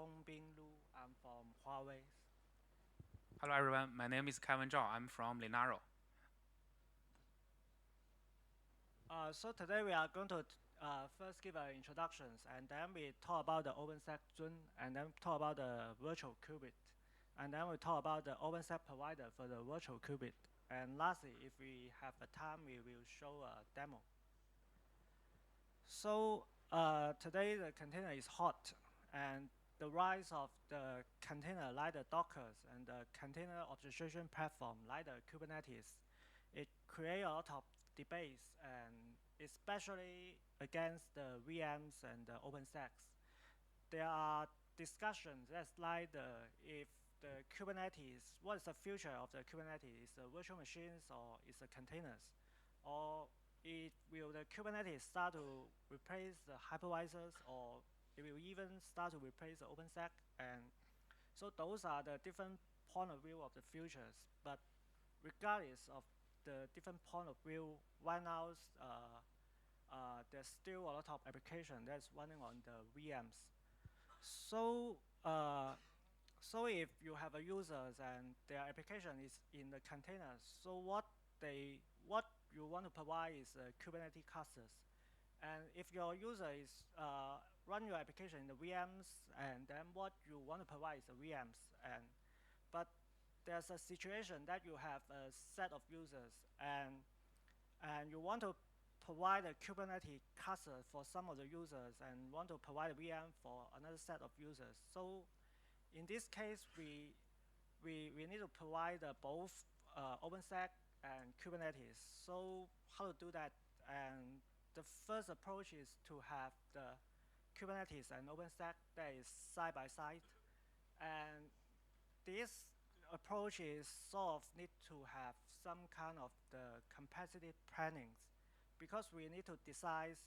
Hongbin Lu. I'm from Huawei. Hello everyone, my name is Kevin Zhao. I'm from Linaro. So today we are going to first give our introductions, and then we talk about the OpenStack Zun, and then talk about the Virtual Kubelet, and then we talk about the OpenStack provider for the Virtual Kubelet. And lastly, if we have the time, we will show a demo. So today the container is hot, and the rise of the container like the Dockers and the container orchestration platform like the Kubernetes, it creates a lot of debates, and especially against the VMs and the OpenStacks. There are discussions that's like if the Kubernetes, what is the future of the Kubernetes? Is the virtual machines or is the containers? Or will the Kubernetes start to replace the hypervisors, or it will even start to replace the OpenStack? And so those are the different point of view of the futures. But regardless of the different point of view, right now there's still a lot of application that's running on the VMs. So, so if you have a users and their application is in the containers, so what you want to provide is Kubernetes clusters. And if your user is run your application in the VMs, and then what you want to provide is the VMs. But there's a situation that you have a set of users, and you want to provide a Kubernetes cluster for some of the users and want to provide a VM for another set of users. So in this case, we need to provide both OpenStack and Kubernetes. So how to do that? And the first approach is to have the Kubernetes and OpenStack that is side by side. And this approach is sort of need to have some kind of the capacity planning, because we need to decide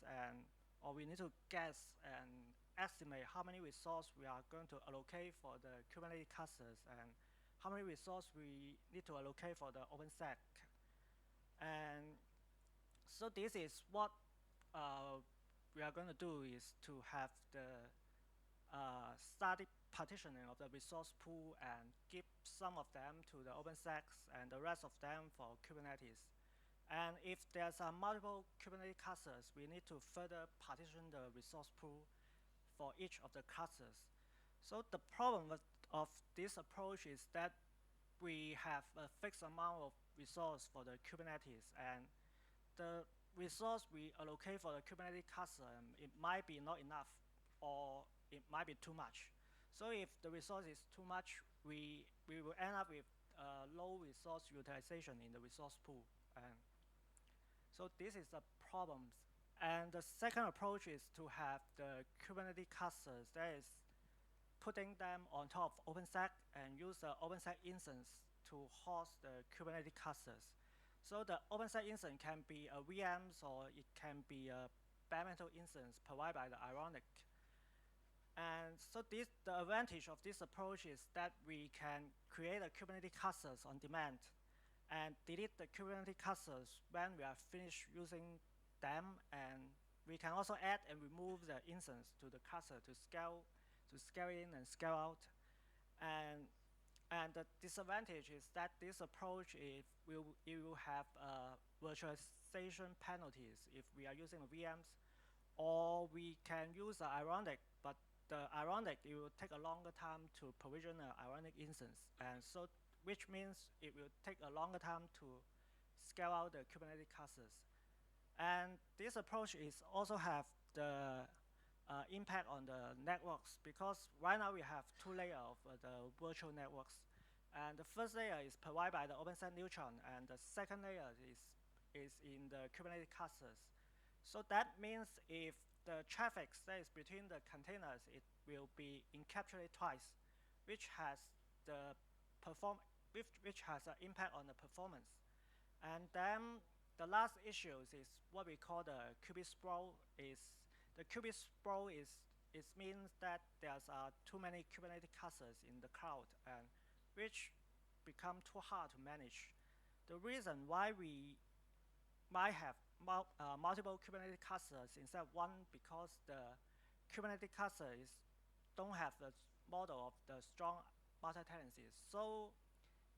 or we need to guess and estimate how many resources we are going to allocate for the Kubernetes clusters and how many resources we need to allocate for the OpenStack. And so this is what we are going to do, is to have the static partitioning of the resource pool and give some of them to the OpenStack and the rest of them for Kubernetes. And if there's multiple Kubernetes clusters, we need to further partition the resource pool for each of the clusters. So the problem of this approach is that we have a fixed amount of resource for the Kubernetes, and the resource we allocate for the Kubernetes cluster, it might be not enough, or it might be too much. So if the resource is too much, we will end up with low resource utilization in the resource pool. And so this is the problem. And the second approach is to have the Kubernetes clusters, that is putting them on top of OpenStack and use the OpenStack instance to host the Kubernetes clusters. So the OpenStack instance can be a VMs, or it can be a bare metal instance provided by the Ironic. And so the advantage of this approach is that we can create a Kubernetes clusters on demand and delete the Kubernetes clusters when we are finished using them. And we can also add and remove the instance to the cluster to scale in and scale out. And the disadvantage is that this approach it will have virtualization penalties if we are using VMs, or we can use Ironic, but the Ironic, it will take a longer time to provision an Ironic instance, and so which means it will take a longer time to scale out the Kubernetes clusters. And this approach is also have the impact on the networks, because right now we have two layers of the virtual networks. And the first layer is provided by the OpenStack Neutron, and the second layer is in the Kubernetes clusters. So that means if the traffic stays between the containers, it will be encapsulated twice, which has which has an impact on the performance. And then the last issue is what we call the qubit sprawl. The qubit sprawl it means that there's too many Kubernetes clusters in the cloud, and which become too hard to manage. The reason why we might have multiple Kubernetes clusters instead of one, because the Kubernetes cluster is don't have the model of the strong multi-tenancies. So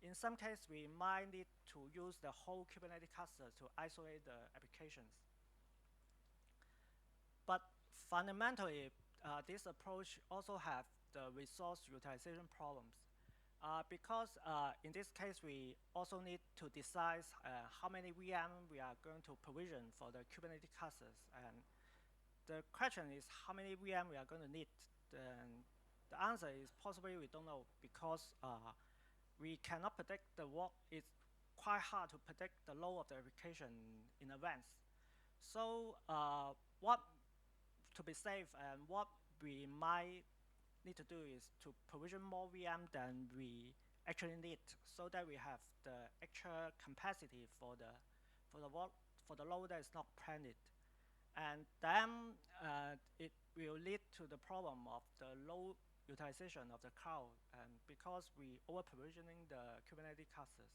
in some case, we might need to use the whole Kubernetes cluster to isolate the applications. But fundamentally, this approach also have the resource utilization problems. Because in this case, we also need to decide how many VM we are going to provision for the Kubernetes clusters. And the question is how many VM we are going to need. Then the answer is possibly we don't know, because we cannot predict the work. It's quite hard to predict the load of the application in advance. So what to be safe and what we might need to do is to provision more VM than we actually need, so that we have the extra capacity for the load that is not planned. And then it will lead to the problem of the low utilization of the cloud, and because we over provisioning the Kubernetes clusters.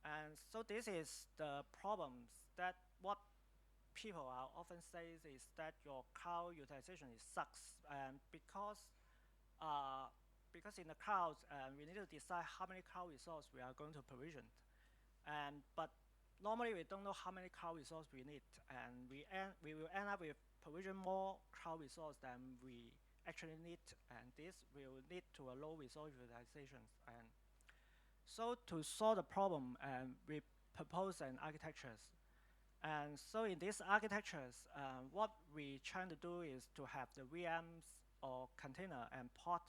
And so this is the problems that what people are often say is that your cloud utilization sucks, and because in the cloud we need to decide how many cloud resources we are going to provision, but normally we don't know how many cloud resources we need, and we will end up with provision more cloud resources than we actually need, and this will lead to a low resource utilization. And so to solve the problem, we propose an architecture. And so in these architectures, what we trying to do is to have the VMs or container and pod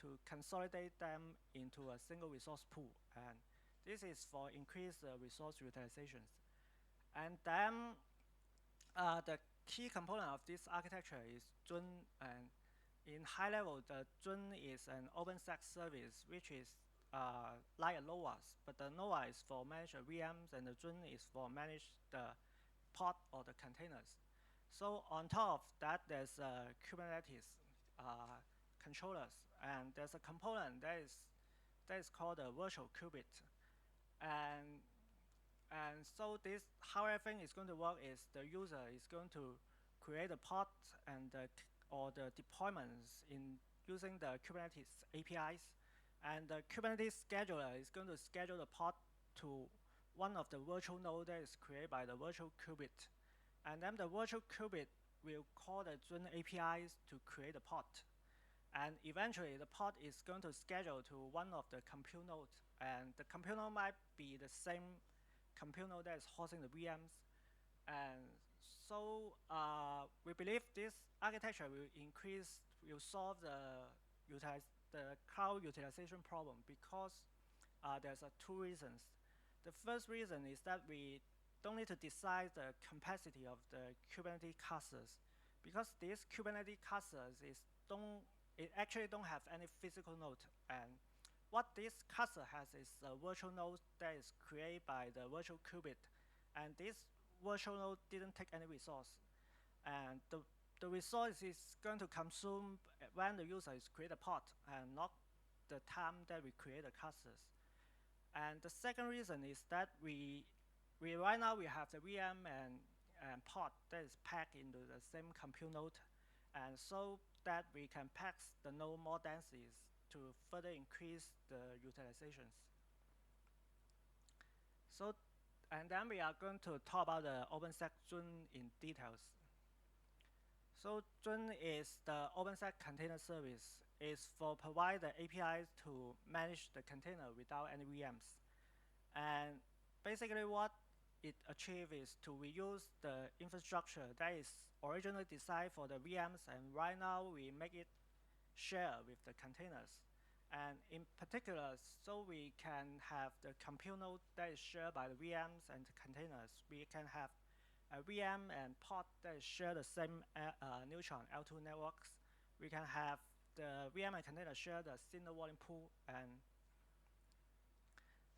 to consolidate them into a single resource pool. And this is for increased resource utilizations. And then the key component of this architecture is Zun. And in high level, the Zun is an OpenStack service, which is like a NOAA, but the NOAA is for manage VMs, and the Zun is for manage the pod or the containers. So on top of that, there's Kubernetes controllers, and there's a component that is called a Virtual Kubelet. And so this, how everything is going to work is the user is going to create a pod and or the deployments in using the Kubernetes APIs, and the Kubernetes scheduler is going to schedule the pod to one of the virtual nodes that is created by the virtual qubit. And then the virtual qubit will call the Zun APIs to create a pod. And eventually, the pod is going to schedule to one of the compute nodes. And the compute node might be the same compute node that is hosting the VMs. And so we believe this architecture will solve the cloud utilization problem, because there's two reasons. The first reason is that we don't need to decide the capacity of the Kubernetes clusters, because these Kubernetes clusters actually don't have any physical node. And what this cluster has is a virtual node that is created by the virtual qubit, and this virtual node didn't take any resource, and the resource is going to consume when the user is create a pod, and not the time that we create the clusters. And the second reason is that we right now we have the VM and pod that is packed into the same compute node, and so that we can pack the node more densities to further increase the utilizations. So, and then we are going to talk about the OpenStack Zun in details. So Zun is the OpenStack container service. Is for provide the APIs to manage the container without any VMs. And basically what it achieves is to reuse the infrastructure that is originally designed for the VMs, and right now we make it share with the containers. And in particular, so we can have the compute node that is shared by the VMs and the containers. We can have a VM and pod that share the same neutron L2 networks. We can have the VM and container share the single volume pool. And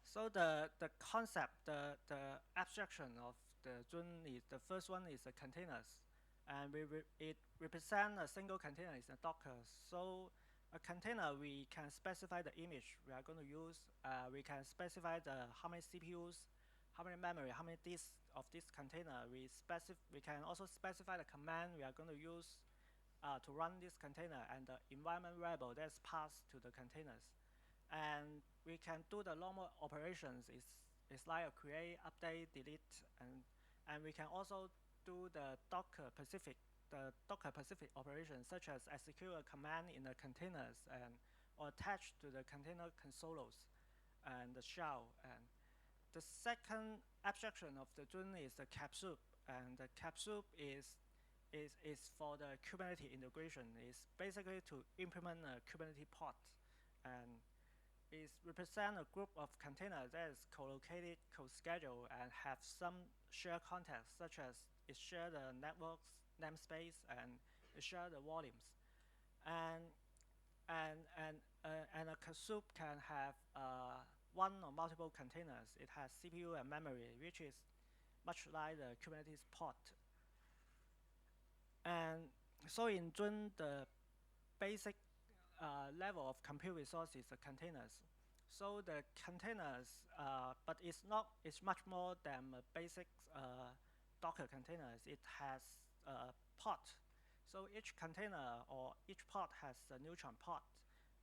so the concept, the abstraction of the Zun is, the first one is the containers, and it represents a single container is a Docker. So a container, we can specify the image we are going to use. We can specify how many CPUs, how many memory, how many disks of this container. We can also specify the command we are going to use to run this container, and the environment variable that's passed to the containers. And we can do the normal operations. It's like a create, update, delete, and we can also do the Docker Pacific operations, such as execute a command in the containers or attach to the container consoles and the shell. And the second abstraction of the Zun is the Capsule, and the Capsule is for the Kubernetes integration. It's basically to implement a Kubernetes pod, and it represents a group of containers that is co-located, co-scheduled, and have some shared context, such as it shares the networks namespace and it shares the volumes. And a Capsule can have one or multiple containers. It has CPU and memory, which is much like the Kubernetes pod. And so in Zun, the basic level of compute resource is the containers. So the containers, but it's much more than a basic Docker containers. It has a pod. So each container or each pod has a neutron pod,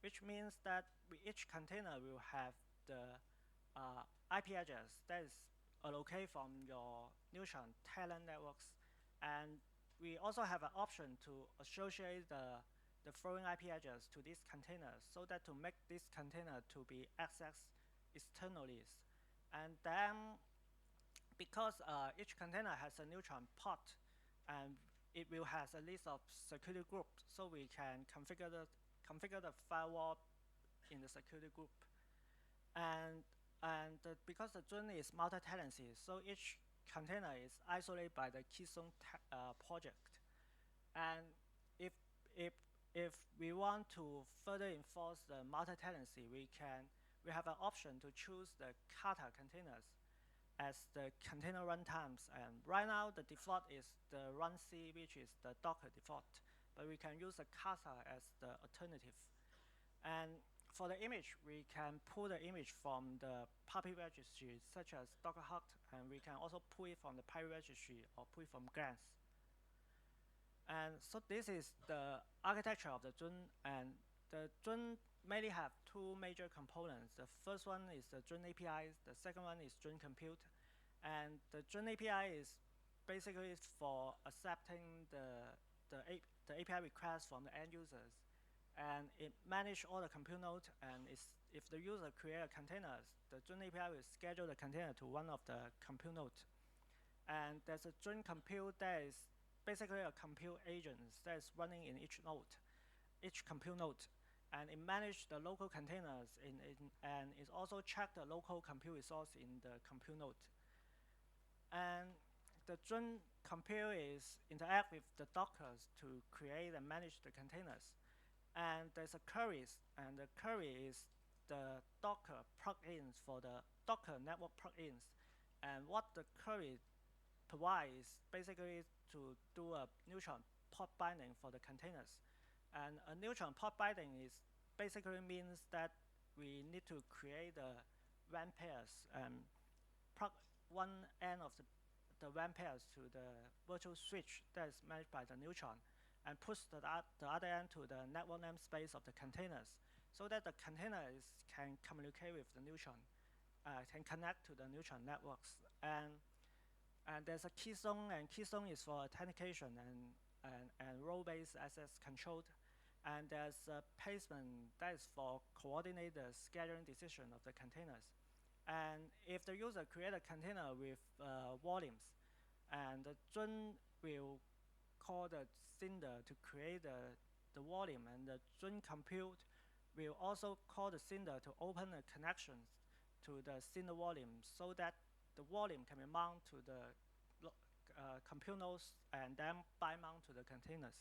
which means that each container will have the IP address that is allocated from your neutron talent networks. And we also have an option to associate the following IP address to these containers, so that to make this container to be accessed externally. And then, because each container has a neutron pod, and it will have a list of security groups, so we can configure the firewall in the security group. And because the Zun is multi-tenancy, so each container is isolated by the Keystone project. And if we want to further enforce the multi-tenancy, we have an option to choose the Kata containers as the container runtimes. And right now, the default is the runc, which is the Docker default. But we can use the Kata as the alternative. And for the image, we can pull the image from the public registry, such as Docker Hut, and we can also pull it from the private registry or pull it from Glance. And so this is the architecture of the Zun, and the Zun mainly have two major components. The first one is the Zun API, the second one is Zun Compute. And the Zun API is basically for accepting the API requests from the end users. And it manages all the compute nodes, and if the user creates a container, the Zun API will schedule the container to one of the compute nodes. And there's a Zun Compute that is basically a compute agent that is running in each compute node. And it manages the local containers and it also checks the local compute resource in the compute node. And the Zun Compute is interact with the Dockers to create and manage the containers. And there's a queries, and the query is the Docker plugins for the Docker network plugins. And what the query provides basically to do a neutron pod binding for the containers. And a neutron pod binding is basically means that we need to create the WAN pairs and plug one end of the WAN pairs to the virtual switch that is managed by the neutron, and push the other end to the network namespace of the containers, so that the containers can communicate with the neutron, can connect to the neutron networks. And there's a keystone, and keystone is for authentication and role-based access control. And there's a placement that is for coordinate the scheduling decision of the containers. And if the user create a container with volumes, and the Zun will call the Cinder to create the volume, and the Zun Compute will also call the Cinder to open the connections to the Cinder volume, so that the volume can be mounted to the compute nodes and then bi-mount to the containers.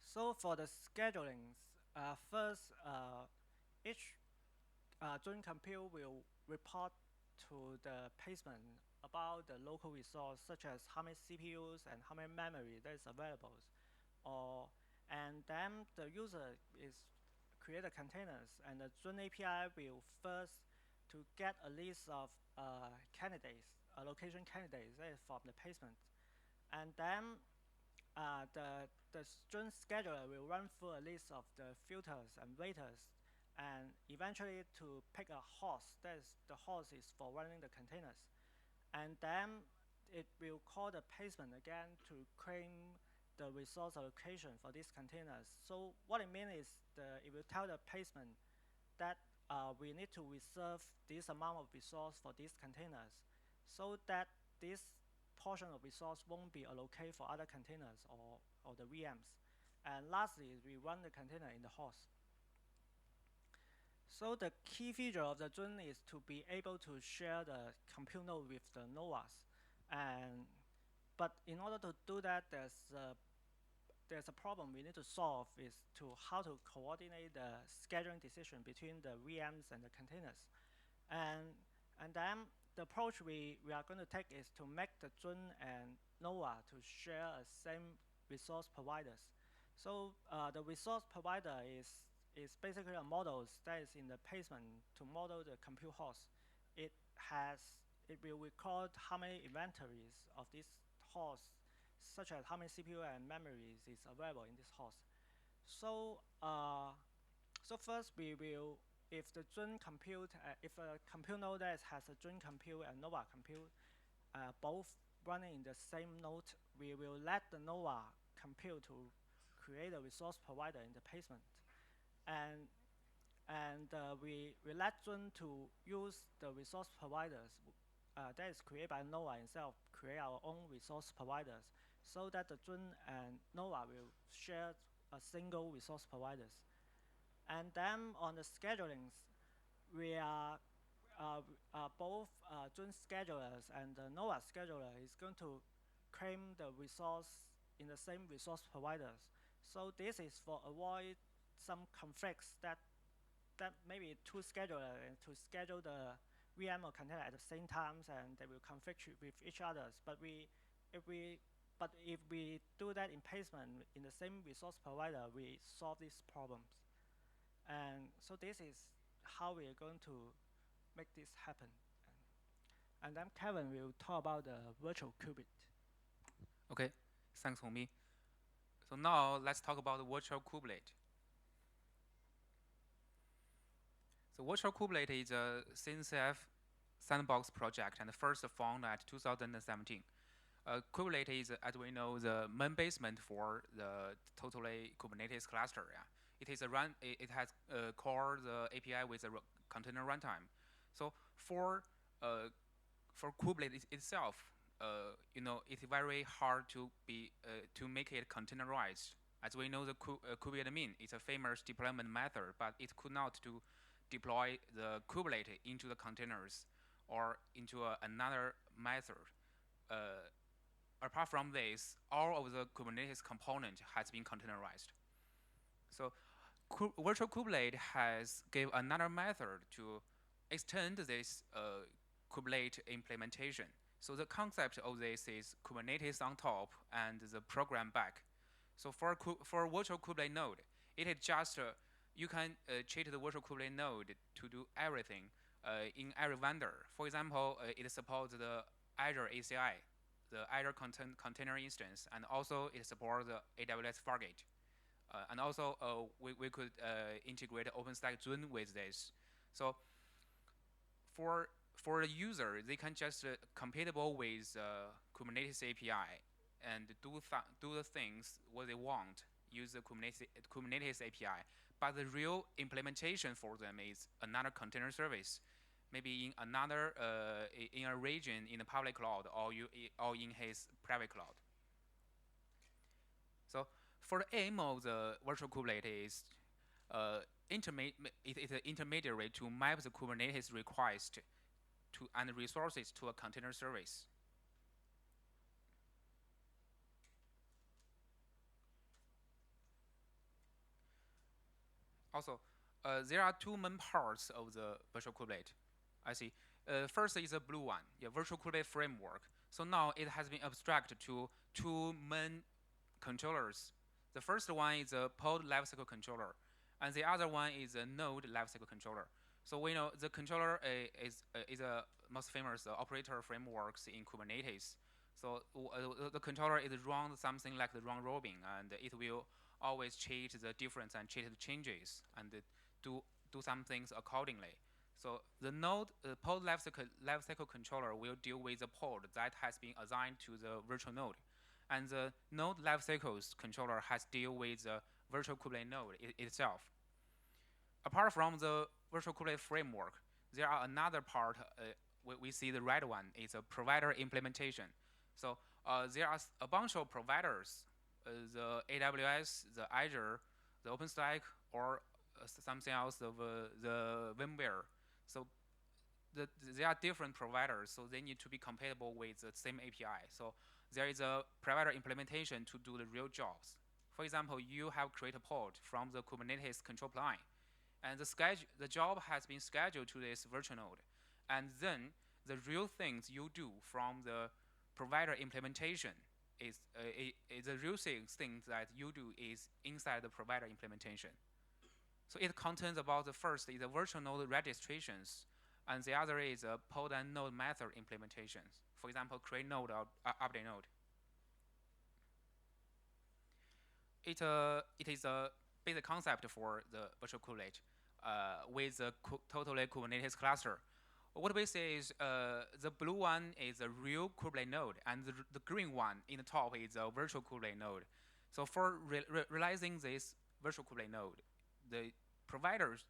So for the scheduling, first, each Zun Compute will report to the placement about the local resource, such as how many CPUs and how many memory that is available. And then the user is create the containers, and the Zun API will first to get a list of candidates, allocation candidates that is from the placement. And then the Zun scheduler will run through a list of the filters and waiters, and eventually to pick a host. The host is for running the containers. And then it will call the placement again to claim the resource allocation for these containers. So what it means is it will tell the placement that we need to reserve this amount of resource for these containers so that this portion of resource won't be allocated for other containers or the VMs. And lastly, we run the container in the host. So the key feature of the Zun is to be able to share the compute node with the NOAs. But in order to do that, there's a problem we need to solve is to how to coordinate the scheduling decision between the VMs and the containers. And then the approach we are going to take is to make the Zun and NOA to share a same resource providers. So the resource provider is basically a model that is in the placement to model the compute host. It will record how many inventories of this host, such as how many CPU and memories is available in this host. So so first we will, if the Zun compute, if a compute node that has a Zun compute and NOVA compute, both running in the same node, we will let the NOVA compute to create a resource provider in the placement. And we let Zun to use the resource providers that is created by NOVA itself, create our own resource providers, so that the Zun and NOVA will share a single resource providers. And then on the schedulings, we are both Zun schedulers and the NOVA scheduler is going to claim the resource in the same resource providers. So this is for avoid some conflicts that maybe two schedulers to schedule the VM or container at the same time, and they will conflict with each other. But if we do that in placement in the same resource provider, we solve these problems. And so this is how we are going to make this happen. And then Kevin will talk about the virtual qubit. Okay, thanks, Hongmi. So now let's talk about the Virtual Kubelet. So Virtual Kubelet is a CNCF sandbox project and first founded at 2017. Kubelet is, as we know, the main basement for the totally Kubernetes cluster. Yeah. It has core the API with a container runtime. So for Kubelet itself, it's very hard to make it containerized. As we know, the kubeadmin is a famous deployment method, but it could not deploy the kubelet into the containers or into another method. Apart from this, all of the Kubernetes component has been containerized. So Virtual Kubelet has gave another method to extend this kubelet implementation. So the concept of this is Kubernetes on top and the program back. So for Virtual Kubelet node, it is just you can treat the Virtual Kubelet node to do everything in every vendor. For example, it supports the Azure ACI, the Azure Container Instance, and also it supports the AWS Fargate. And also we could integrate OpenStack Zun with this. So for the user, they can just compatible with Kubernetes API and do the things what they want, use the Kubernetes API. But the real implementation for them is another container service, maybe in another in a region in the public cloud or in his private cloud. So for the aim of the virtual kubelet is it is an intermediary to map the Kubernetes request and resources to a container service. Also, there are two main parts of the virtual kubelet. I see. First is the blue one, virtual kubelet framework. So now it has been abstracted to two main controllers. The first one is a pod lifecycle controller, and the other one is a node lifecycle controller. So we know the controller is a most famous operator frameworks in Kubernetes. So the controller is run something like the round robin, and it will always cheat the difference and cheat the changes, and do some things accordingly. So the node pod lifecycle controller will deal with the pod that has been assigned to the virtual node, and the node lifecycles controller has deal with the virtual kubelet node itself. Apart from the virtual kubelet framework, there are another part. We see the red one is a provider implementation. So there are a bunch of providers, the AWS, the Azure, the OpenStack, or something else of the VMware. So there are different providers, so they need to be compatible with the same API. So there is a provider implementation to do the real jobs. For example, you have created a pod from the Kubernetes control plane, and the job has been scheduled to this virtual node, and then the real things you do from the provider implementation is the real things that you do is inside the provider implementation. So it contains about the first is the virtual node registrations, and the other is a pod and node method implementations. For example, create node or update node. It is a basic concept for the virtual kubelet with a totally Kubernetes cluster. What we say is the blue one is a real kubelet node, and the green one in the top is a virtual kubelet node. So for realizing this virtual kubelet node, the providers,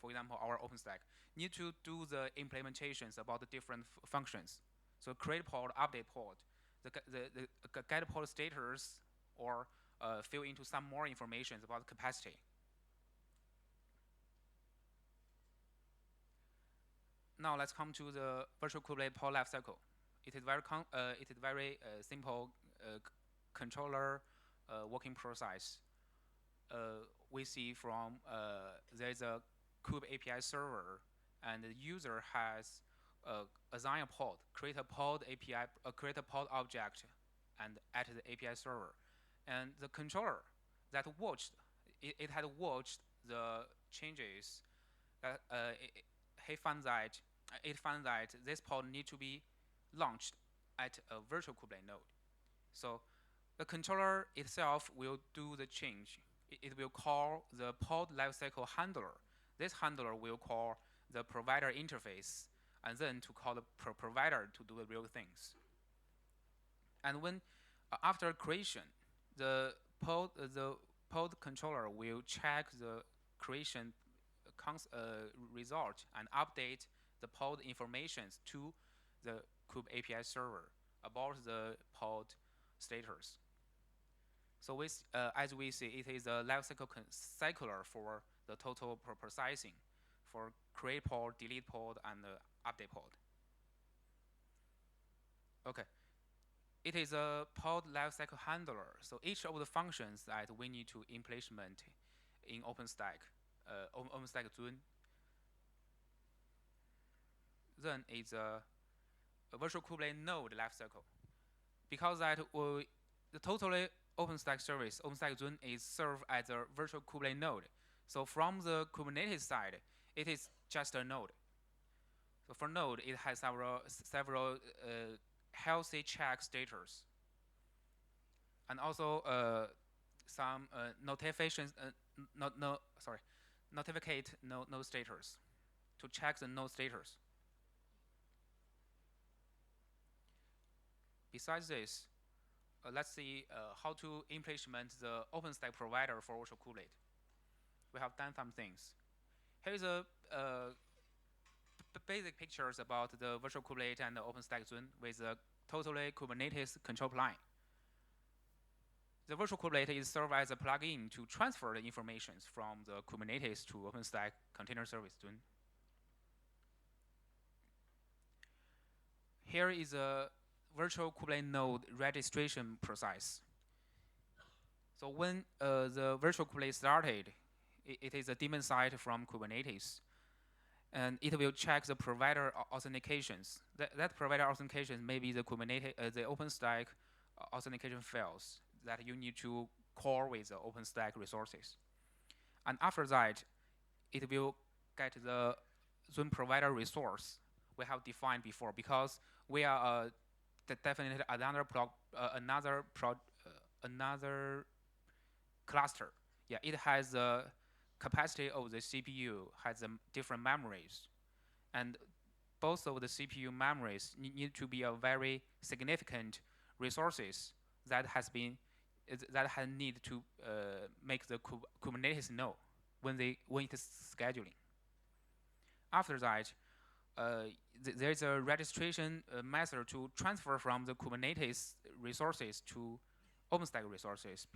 for example, our OpenStack, need to do the implementations about the different functions. So create pod, update pod, the get pod status, or fill into some more information about capacity. Now let's come to the virtual kubelet pod lifecycle. It is very simple controller working process. We see from there's a kube API server, and the user has assigned a pod, create a pod API, create a pod object, and add the API server. And the controller that watched, it had watched the changes. It found that this pod need to be launched at a virtual kubelet node. So the controller itself will do the change. It will call the pod lifecycle handler. This handler will call the provider interface, and then to call the provider to do the real things. And when after creation, the pod controller will check the creation result and update the pod informations to the kube API server about the pod status. So as we see, it is a lifecycle cycler for the total processing for create pod, delete pod, and update pod. Okay. It is a pod lifecycle handler. So each of the functions that we need to implement in OpenStack, OpenStack Zun, then it's a virtual kubelet node lifecycle. Because that the totally OpenStack service, OpenStack Zun, is served as a virtual kubelet node. So from the Kubernetes side, it is just a node. So for node, it has several healthy check status, and also some notifications, notificate node status to check the node status. Besides this, let's see how to implement the OpenStack provider for Virtual Kubelet. We have done some things. Here's a basic pictures about the Virtual Kubelet and the OpenStack Zun with a totally Kubernetes control plane. The Virtual Kubelet is served as a plugin to transfer the information from the Kubernetes to OpenStack Container Service Zun. Here is a virtual Kubelet node registration process. So when the virtual Kubelet started, it is a daemon site from Kubernetes, and it will check the provider authentications. That provider authentication may be the Kubernetes, the OpenStack authentication files that you need to call with the OpenStack resources. And after that, it will get the Zun provider resource we have defined before, because we are a definitely another cluster. Yeah, it has the capacity of the CPU, has different memories, and both of the CPU memories need to be a very significant resources that has been need to make the Kubernetes know when it is scheduling. After that, there's a registration method to transfer from the Kubernetes resources to OpenStack resources.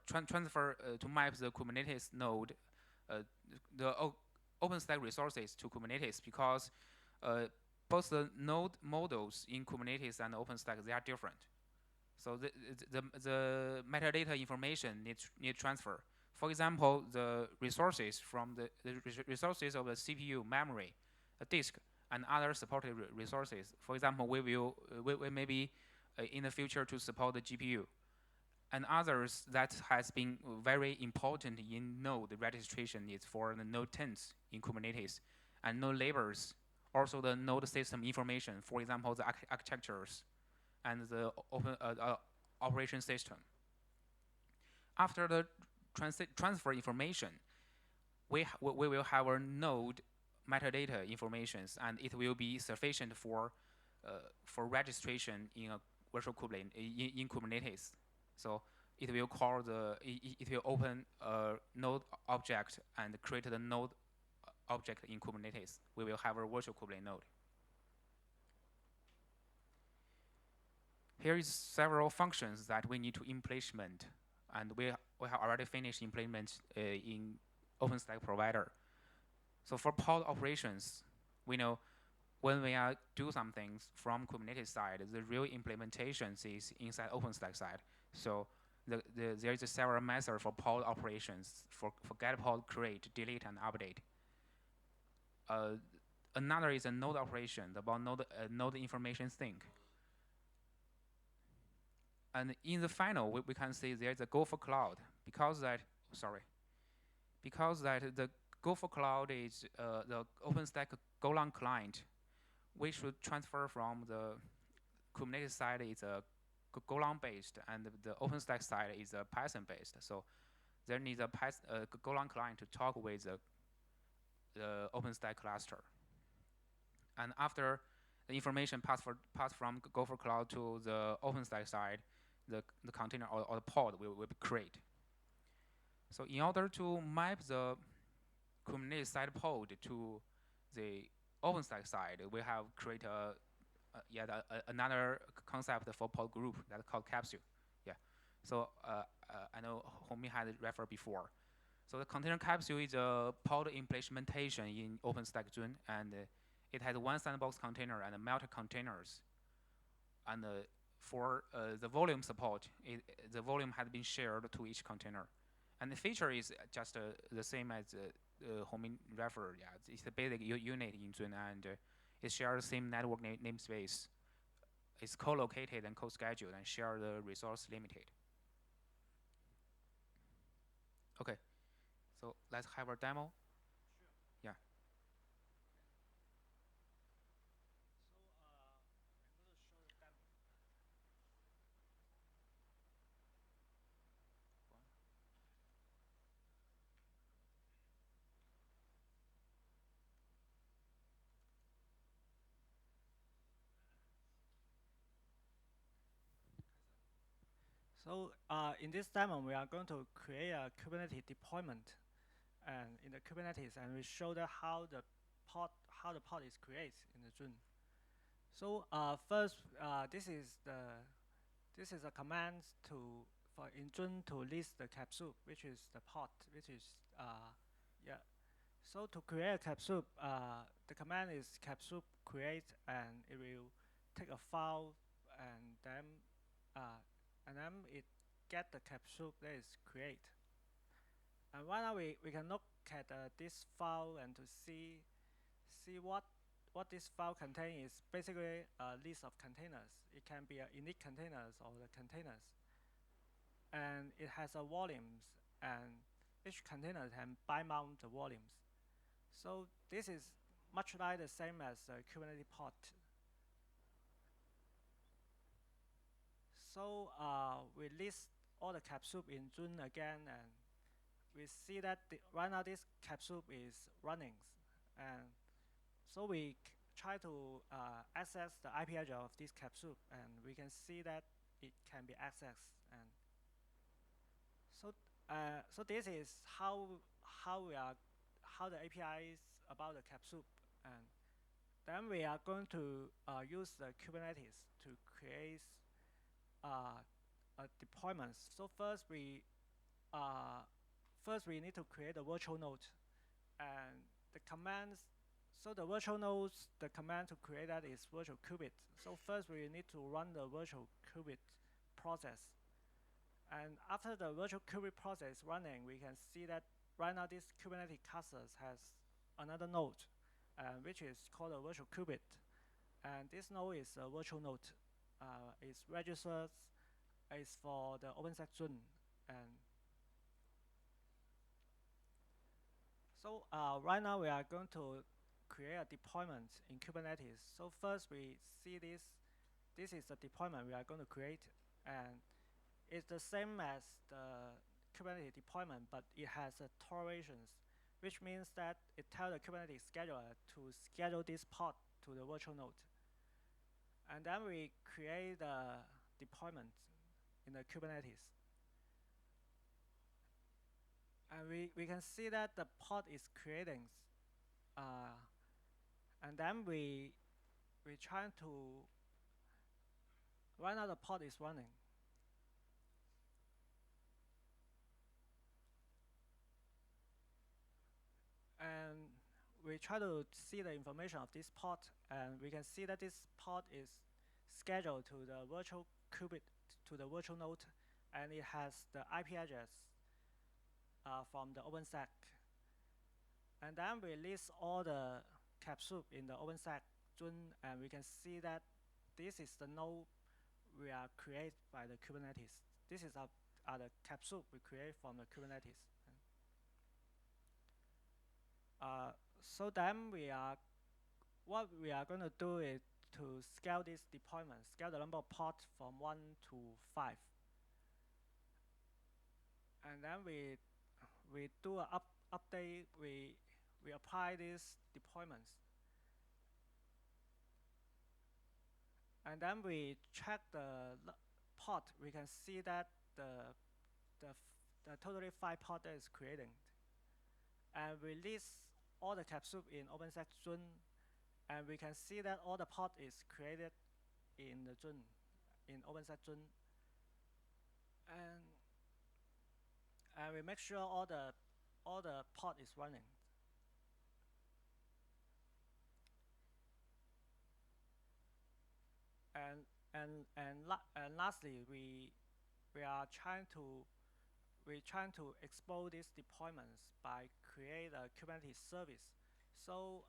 Transfer to map the Kubernetes node, the OpenStack resources to Kubernetes, because both the node models in Kubernetes and OpenStack, they are different. So the metadata information need transfer. For example, the resources from the resources of the CPU, memory, a disk, and other supported resources. For example, we maybe in the future to support the GPU, and others that has been very important in node registration is for the node tenants in Kubernetes, and node labels, also the node system information. For example, the architectures and the operation system. After the transfer information, we will have our node metadata informations, and it will be sufficient for registration in a virtual Kubernetes in Kubernetes. So it will call it will open a node object and create the node object in Kubernetes. We will have a virtual Kubernetes node. Here is several functions that we need to implement, and we have already finished implement in OpenStack provider. So for pod operations, we know when we are do some things from Kubernetes side, the real implementation is inside OpenStack side. So there is several methods for pod operations for get pod, create, delete, and update. Another is a node operation about node information sync. And in the final, we can see there's a Gopher Cloud because that the Gopher Cloud is the OpenStack Golang client. We should transfer from the Kubernetes side is a Golang based, and the OpenStack side is a Python based. So there needs a Golang client to talk with the OpenStack cluster. And after the information passed from Gopher Cloud to the OpenStack side, the container or the pod will be created. So in order to map the Kubernetes side pod to the OpenStack side, we have created another concept for pod group that's called Capsule. Yeah. So I know Homi had referred before. So the container capsule is a pod implementation in OpenStack Zun, and it has one sandbox container and multi containers. And for the volume support, the volume has been shared to each container. And the feature is just the same as Homi referred. Yeah, it's a basic unit in Zun, and it shares the same network namespace. It's co-located and co-scheduled and share the resource limited. Okay, so let's have a demo. Sure. Yeah. So in this demo, we are going to create a Kubernetes deployment, and in the Kubernetes, and we show how the pod is created in the Zun. So first, this is a command for in Zun to list the capsule, which is the pod, which is yeah. So to create a capsule, the command is capsule create, and it will take a file, and then it get the capsule that is create. And right now we can look at this file and to see what this file contains. Is basically a list of containers. It can be a unique containers or the containers, and it has a volumes, and each container can bi-mount the volumes. So this is much like the same as a Kubernetes pod. So we list all the capsule in Zun again, and we see that right now this capsule is running, and so we try to access the IP address of this capsule, and we can see that it can be accessed. And so, so this is how the API is about the capsule, and then we are going to use the Kubernetes to create a deployment. So first we need to create a virtual node, and the commands. So the virtual nodes, the command to create that is virtual qubit. So first we need to run the virtual qubit process. And after the virtual qubit process running, we can see that right now this Kubernetes cluster has another node, which is called a virtual qubit. And this node is a virtual node. It's registered, it's for the OpenStack Zun. And so right now we are going to create a deployment in Kubernetes. So first we see this is the deployment we are going to create, and it's the same as the Kubernetes deployment, but it has a tolerations, which means that it tells the Kubernetes scheduler to schedule this pod to the virtual node. And then we create the deployment in the Kubernetes. And we can see that the pod is creating, and then we try to, right now the pod is running. And we try to see the information of this pod, and we can see that this pod is scheduled to the virtual qubit, to the virtual node, and it has the IP address from the OpenStack. And then we list all the capsule in the OpenStack Zun, and we can see that this is the node we are created by the Kubernetes. This is the capsule we create from the Kubernetes. So then what we are going to do is to scale this deployment, scale the number of pods from 1 to 5. And then we do an update, we apply these deployments. And then we check the pod, we can see that the totally 5 pod that is creating. And we list all the capsule in OpenStack Zun, and we can see that all the pod is created in the Zun, in OpenStack Zun. And we make sure all the pod is running. And lastly, we are trying to expose these deployments by create a Kubernetes service. So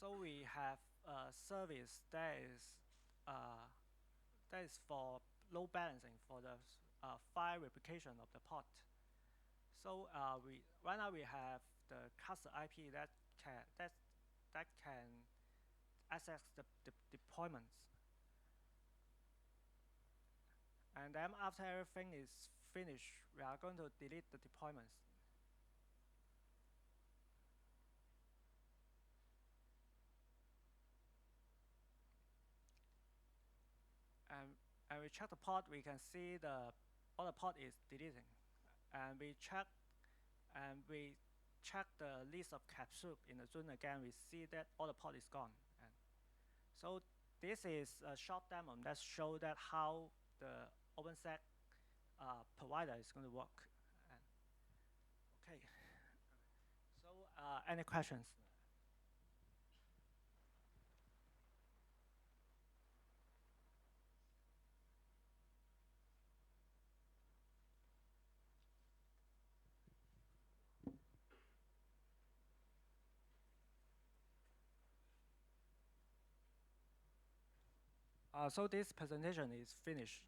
so we have a service that is for load balancing for the file replication of the pod. So right now we have the cluster IP that can access the deployments. And then after everything is finished, we are going to delete the deployments. And we check the pod, we can see all the pod is deleting. And we check the list of capsule in the Zun again, we see that all the pod is gone. And so this is a short demo that shows that how the OpenStack provider is going to work. Okay. So any questions? So this presentation is finished.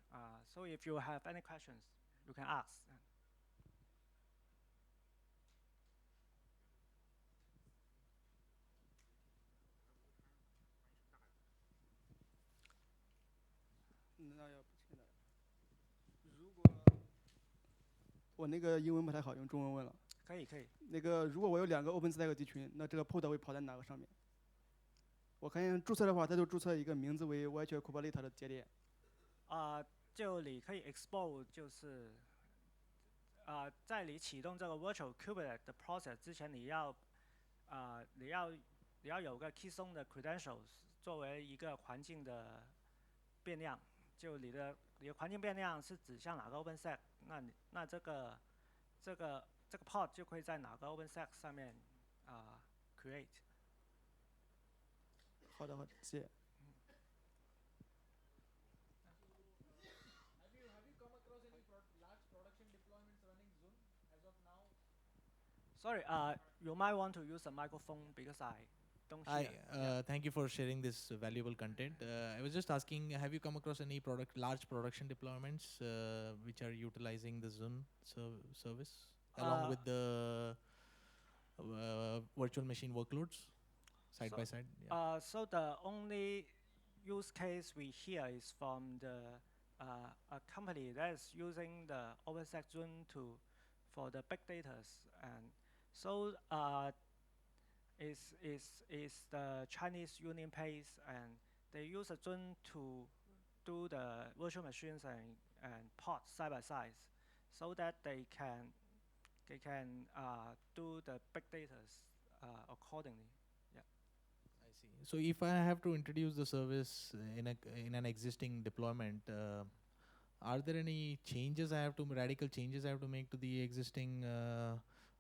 So if you have any questions, you can ask. 那要不现在，如果我那个英文不太好，用中文问了。可以可以。那个如果我有2个 OpenStack 集群，那这个 pod 会跑在哪个上面？我看注册的话，它就注册一个名字为 Virtual Kubelet 的节点。就你可以 export，就是在你启动这个 Virtual Kubelet 的 process 之前，你要有个 keystone 的 credentials 作为一个环境的变量。就你的环境变量是指向哪个 OpenStack，那这个 pod 就会在哪个 OpenStack 上面create。好的好的，谢谢。Sorry, you might want to use a microphone because I don't hear. Hi, thank you for sharing this valuable content. I was just asking, have you come across any large production deployments which are utilizing the Zun service along with the virtual machine workloads side by side? Yeah. So the only use case we hear is from a company that is using the OpenStack Zun for the big data, and so is the Chinese Union Pace, and they use a Zun to do the virtual machines and pods side by side, so that they can do the big data accordingly. Yeah. I see. So if I have to introduce the service in an existing deployment, are there any radical changes I have to make to the existing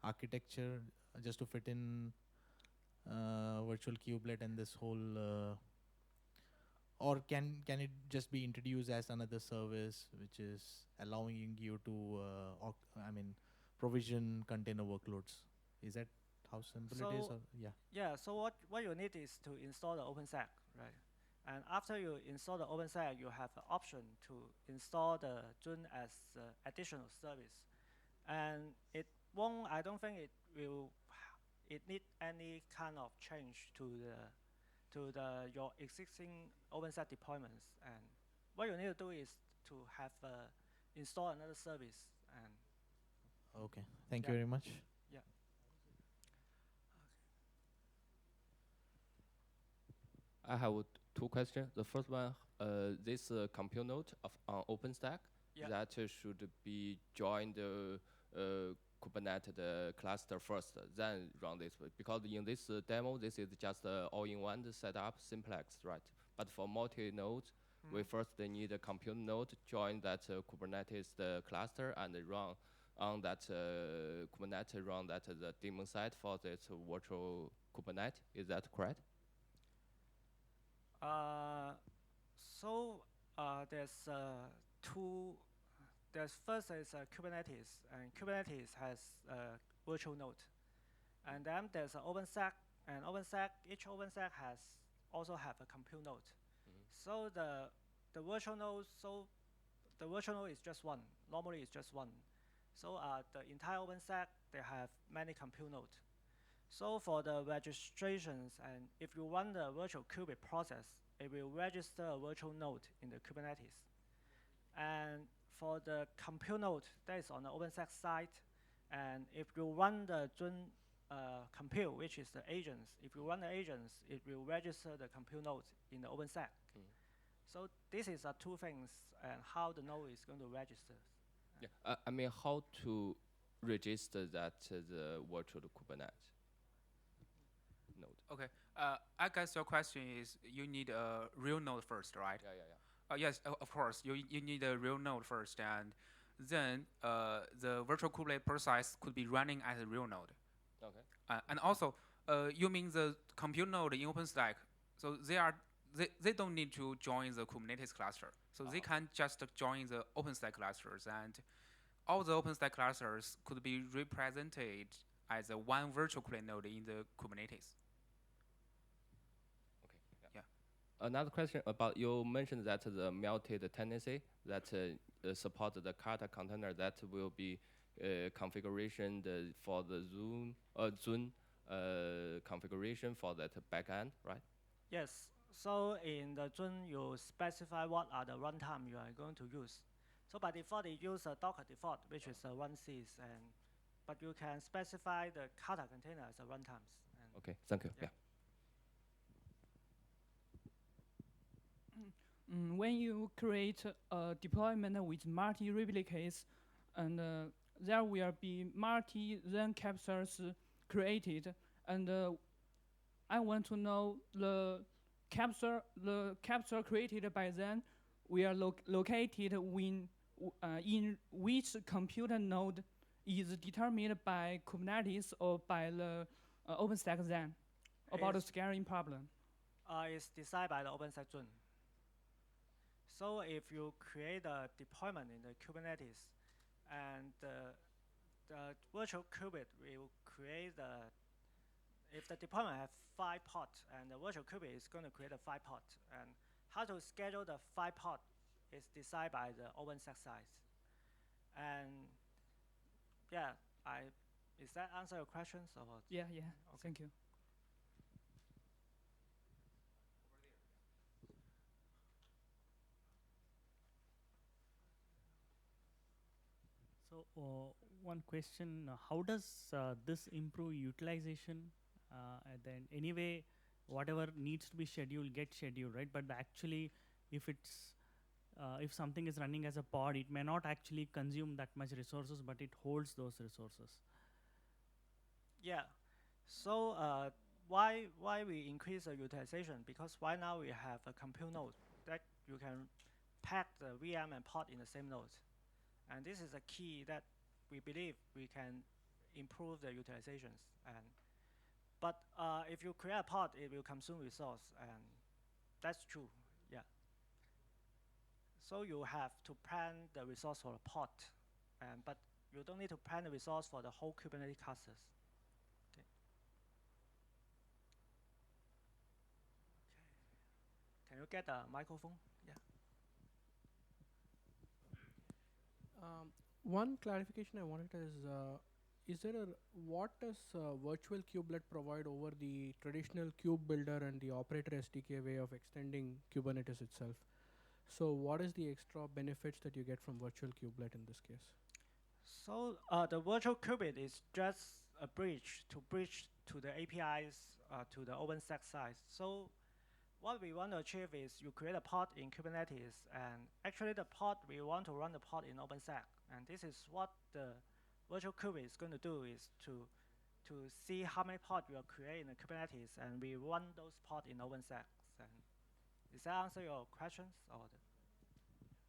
architecture just to fit in virtual kubelet and this whole, or can it just be introduced as another service which is allowing you to provision container workloads? Is that how simple it is? Or, yeah. Yeah. So what you need is to install the OpenStack, right? And after you install the OpenStack, you have the option to install the Zun as additional service. And I don't think it need any kind of change to your existing OpenStack deployments. And what you need to do is to have install another service. And okay, thank you very much. Yeah. I have 2 questions. The first one, this compute node on OpenStack, that should be joined Kubernetes the cluster first, then run this. Because in this demo, this is just all-in-one setup, simplex, right? But for multi-nodes, we first need a compute node, join that Kubernetes the cluster, and run on that Kubernetes, run that the daemon side for this virtual Kubernetes. Is that correct? So there's two. There's first is Kubernetes, and Kubernetes has a virtual node, and then there's an OpenStack, and each OpenStack also have a compute node. So the virtual node is just one. Normally it's just one. So the entire OpenStack, they have many compute nodes. So for the registrations, and if you run the virtual qubit process, it will register a virtual node in the Kubernetes. And for the compute node, that is on the OpenStack side. And if you run the Zun compute, which is the agents, if you run the agents, it will register the compute node in the OpenStack. So this is 2 things and how the node is going to register. Yeah, I mean, how to register that the virtual Kubernetes node? Okay, I guess your question is you need a real node first, right? Yeah. Yes, of course. You need a real node first, and then the virtual kubelet process could be running as a real node. Okay. And also, you mean the compute node in OpenStack? So they don't need to join the Kubernetes cluster. So they can just join the OpenStack clusters, and all the OpenStack clusters could be represented as a one virtual kubelet node in the Kubernetes. Okay. Yeah. Another question about, you mentioned that the melted tendency that support the Kata container that will be configuration for the Zun configuration for that backend, right? Yes. So in the Zun, you specify what are the runtime you are going to use. So by default, it uses a Docker default, which is a 1.6, but you can specify the Kata container as a runtimes. Okay, thank you. Yeah. When you create a deployment with multi-replicates, and there will be multi-Zen capsules created, and I want to know the capsule created by Zen will located in which computer node is determined by Kubernetes or by the OpenStack Zun about the scaling problem. It's decided by the OpenStack Zun. So if you create a deployment in the Kubernetes, and the virtual qubit will create if the deployment has 5 pods, and the virtual qubit is going to create a 5 pod, and how to schedule the 5 pod is decided by the OpenStack size. And yeah, is that answer your questions? Or? Yeah, okay. Thank you. So one question, how does this improve utilization? And then anyway, whatever needs to be scheduled, gets scheduled, right? But actually, if something is running as a pod, it may not actually consume that much resources, but it holds those resources. Yeah. So why we increase the utilization? Because right now we have a compute node that you can pack the VM and pod in the same node. And this is a key that we believe we can improve the utilizations. But if you create a pod, it will consume resource, and that's true, yeah. So you have to plan the resource for the pod, but you don't need to plan the resource for the whole Kubernetes clusters. Okay. Can you get a microphone? Yeah. One clarification I wanted is there what does Virtual Kubelet provide over the traditional kube builder and the operator SDK way of extending Kubernetes itself? So what is the extra benefits that you get from Virtual Kubelet in this case? So the virtual qubit is just a bridge to the APIs to the OpenStack side. So what we want to achieve is you create a pod in Kubernetes, and actually the pod, we want to run the pod in OpenStack. And this is what the virtual qubit is going to do, is to see how many pods we are creating in Kubernetes, and we run those pods in OpenStack. And does that answer your questions? Or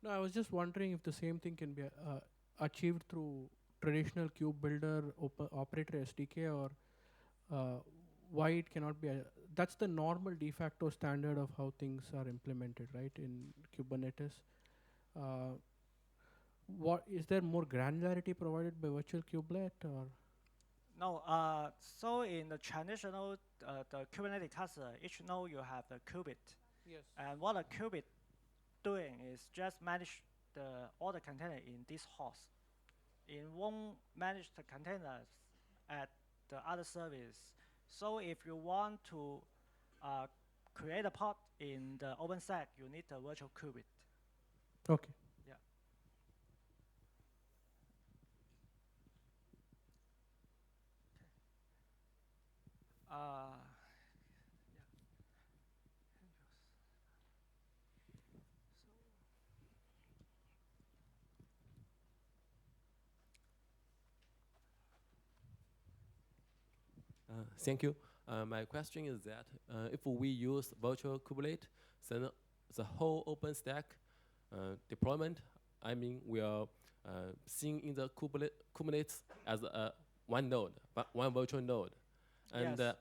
no, I was just wondering if the same thing can be achieved through traditional kube builder operator SDK, or why it cannot be. That's the normal de facto standard of how things are implemented, right, in Kubernetes. What is there more granularity provided by Virtual Kubelet, or? No. So in the traditional the Kubernetes cluster, each node you have the qubit. Yes. And what a qubit doing is just manage all the containers in this host. It won't manage the containers at the other service. So if you want to create a pod in the OpenStack, you need a virtual qubit. Okay. Yeah. Thank you. My question is that if we use Virtual Kubelet, then the whole OpenStack deployment, I mean, we are seeing in the Kubernetes as one node, but one virtual node. And yes.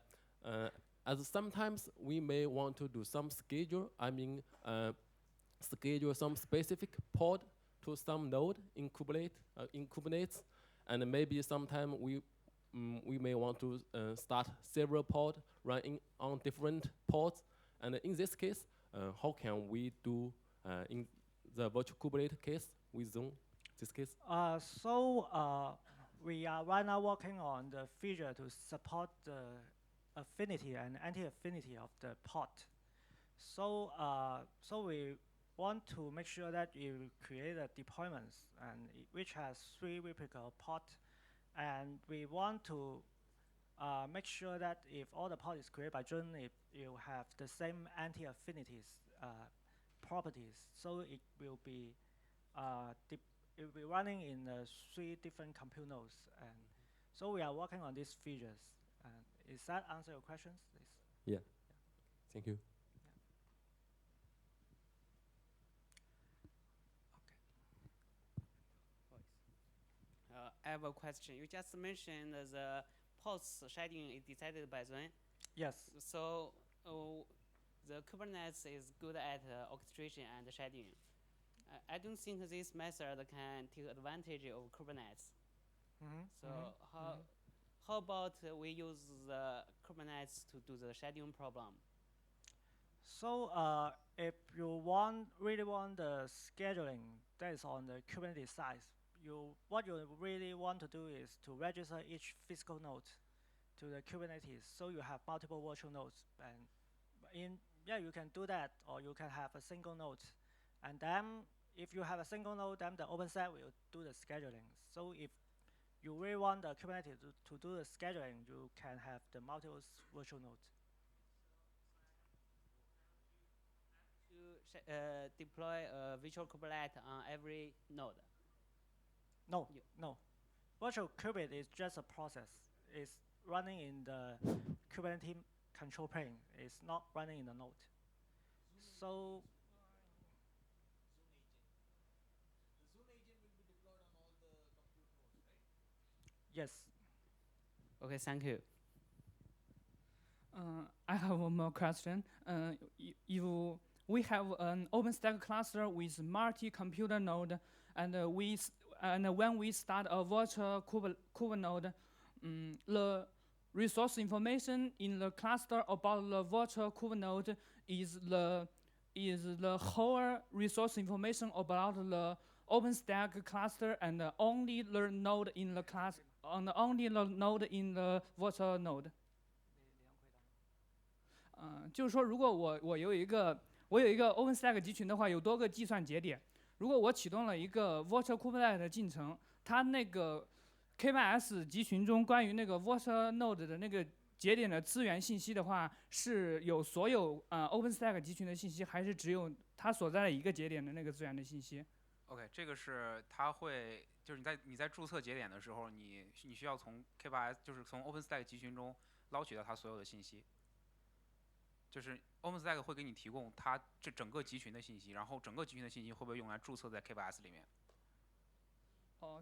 As sometimes we may want to do some schedule, I mean, schedule some specific pod to some node in Kubernetes, and maybe sometime we may want to start several pods running on different pods. And in this case, how can we do in the virtual Kubernetes case with Zun, this case? We are right now working on the feature to support the affinity and anti-affinity of the pod. So so we want to make sure that you create a deployments and which has 3 replica pod, and we want to make sure that if all the pod is created by Zun, you have the same anti-affinities properties, so it will be running in 3 different compute nodes, and so we are working on these features. And is that answer your questions? Yeah. Thank you. I have a question. You just mentioned the pods scheduling is decided by Zun. Yes. So the Kubernetes is good at orchestration and scheduling. I don't think this method can take advantage of Kubernetes. So how about we use the Kubernetes to do the scheduling problem? So if you really want the scheduling that is on the Kubernetes side, what you really want to do is to register each physical node to the Kubernetes, so you have multiple virtual nodes. And you can do that, or you can have a single node. And then if you have a single node, then the OpenStack will do the scheduling. So if you really want the Kubernetes to do the scheduling, you can have the multiple virtual nodes. To deploy a virtual kubelet on every node? No, no. Virtual Kubelet is just a process. It's running in the Kubernetes control plane. It's not running in the node. So the Zun agent will be deployed on all the compute nodes, right? Yes. Okay, thank you. I have one more question. We have an OpenStack cluster with multi-computer node, and when we start a virtual Kubernetes node, the resource information in the cluster about the virtual Kubernetes node is the whole resource information about the OpenStack cluster, and only the node in the class, only the node in the virtual node. 就是说，如果我有一个 OpenStack 集群的话，有多个计算节点。如果我启动了一个 Virtual Kubelet 的进程，它那个 K8s 集群中关于那个 Virtual Node 的那个节点的资源信息的话，是有所有OpenStack 集群的信息，还是只有它所在的一个节点的那个资源的信息 ？OK， 这个是它会，就是你在注册节点的时候，你需要从 K8s， 就是从 OpenStack 集群中捞取到它所有的信息。就是 OpenStack 会给你提供它这整个集群的信息，然后整个集群的信息会不会用来注册在 K8s 里面？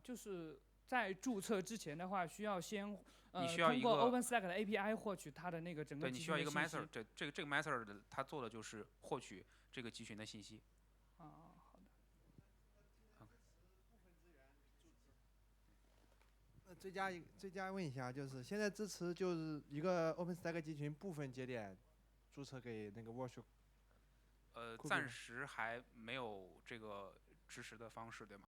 就是在注册之前的话，需要先你需要通过 OpenStack 的 API 获取它的那个整个集群的信息。对，你需要一个 method， 这个 method 的它做的就是获取这个集群的信息。好的。追加问一下，就是现在支持就是一个 OpenStack 集群部分节点注册给那个 Virtual。暂时还没有这个支持的方式，对吗？